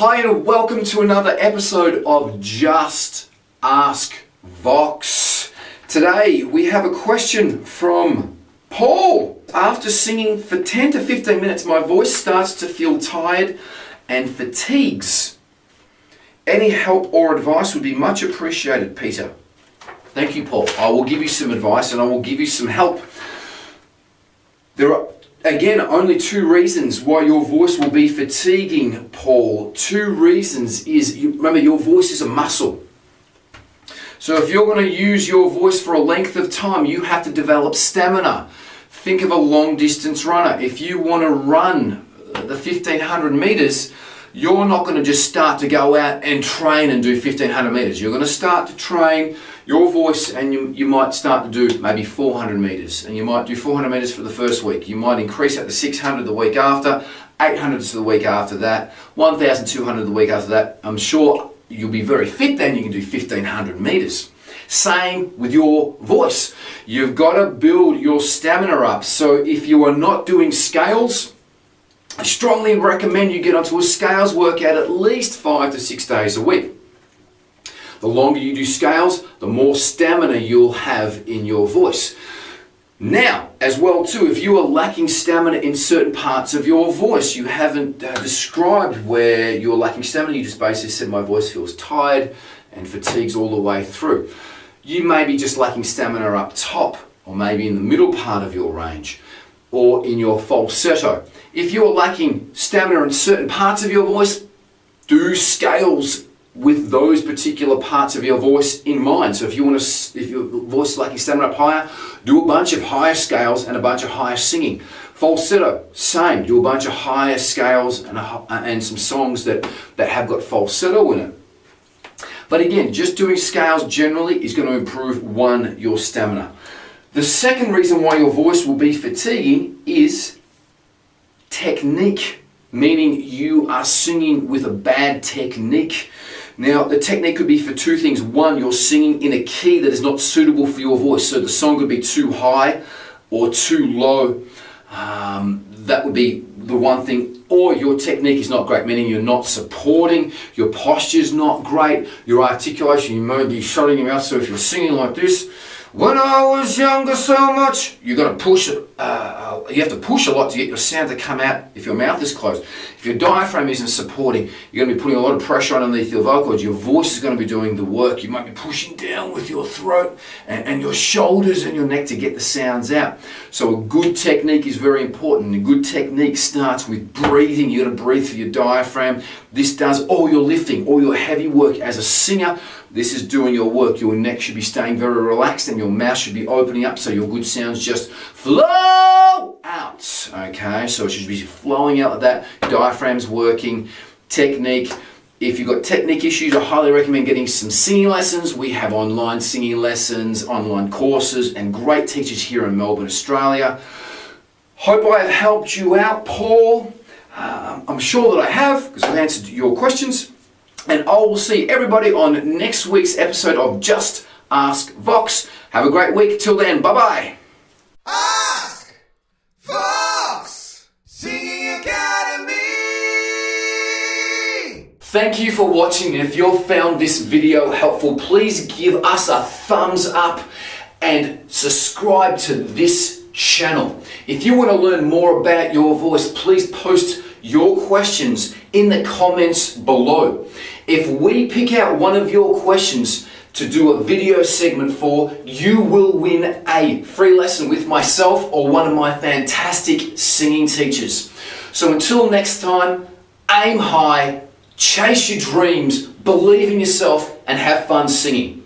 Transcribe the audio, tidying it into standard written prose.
Hi and welcome to another episode of Just Ask Vox. Today we have a question from Paul. After singing for 10 to 15 minutes, my voice starts to feel tired and fatigues. Any help or advice would be much appreciated, Peter. Thank you, Paul. I will give you some advice and I will give you some help. There are, again, only two reasons why your voice will be fatiguing, Paul. Two reasons is, remember, your voice is a muscle. So if you're going to use your voice for a length of time, you have to develop stamina. Think of a long distance runner. If you want to run the 1500 meters, you're not going to just start to go out and train and do 1500 meters. You're going to start to train your voice, and you might start to do maybe 400 meters, and you might do 400 meters for the first week. You might increase that to 600 the week after, 800 the week after that, 1200 the week after that. I'm sure you'll be very fit then. You can do 1500 meters. Same with your voice. You've got to build your stamina up. So if you are not doing scales, I strongly recommend you get onto a scales workout at least 5 to 6 days a week. The longer you do scales, the more stamina you'll have in your voice. Now, as well too, if you are lacking stamina in certain parts of your voice, you haven't described where you're lacking stamina, you just basically said my voice feels tired and fatigues all the way through. You may be just lacking stamina up top, or maybe in the middle part of your range, or in your falsetto. If you're lacking stamina in certain parts of your voice, do scales with those particular parts of your voice in mind. So if your voice is lacking stamina up higher, do a bunch of higher scales and a bunch of higher singing. Falsetto, same. Do a bunch of higher scales and some songs that have got falsetto in it. But again, just doing scales generally is going to improve, one, your stamina. The second reason why your voice will be fatiguing is technique, meaning you are singing with a bad technique. Now, the technique could be for two things. One, you're singing in a key that is not suitable for your voice. So the song could be too high or too low. That would be the one thing. Or your technique is not great, meaning you're not supporting, your posture's not great, your articulation, you may be shutting your mouth. So if you're singing like this, when I was younger so much, you're going to push it. You have to push a lot to get your sound to come out if your mouth is closed. If your diaphragm isn't supporting, you're going to be putting a lot of pressure underneath your vocal cords. Your voice is going to be doing the work. You might be pushing down with your throat and your shoulders and your neck to get the sounds out. So a good technique is very important. A good technique starts with breathing. You're going to breathe through your diaphragm. This does all your lifting, all your heavy work as a singer. This is doing your work. Your neck should be staying very relaxed and your mouth should be opening up so your good sounds just flow out. Okay, so it should be flowing out like that. Your diaphragm's working. Technique. If you've got technique issues, I highly recommend getting some singing lessons. We have online singing lessons, online courses, and great teachers here in Melbourne, Australia. Hope I have helped you out, Paul. I'm sure that I have, because I've answered your questions. And I will see everybody on next week's episode of Just Ask Vox. Have a great week. Till then, bye-bye. Ask Vox Singing Academy. Thank you for watching. If you've found this video helpful, please give us a thumbs up and subscribe to this channel. If you want to learn more about your voice, please post your questions in the comments below. If we pick out one of your questions to do a video segment for, you will win a free lesson with myself or one of my fantastic singing teachers. So until next time, aim high, chase your dreams, believe in yourself, and have fun singing.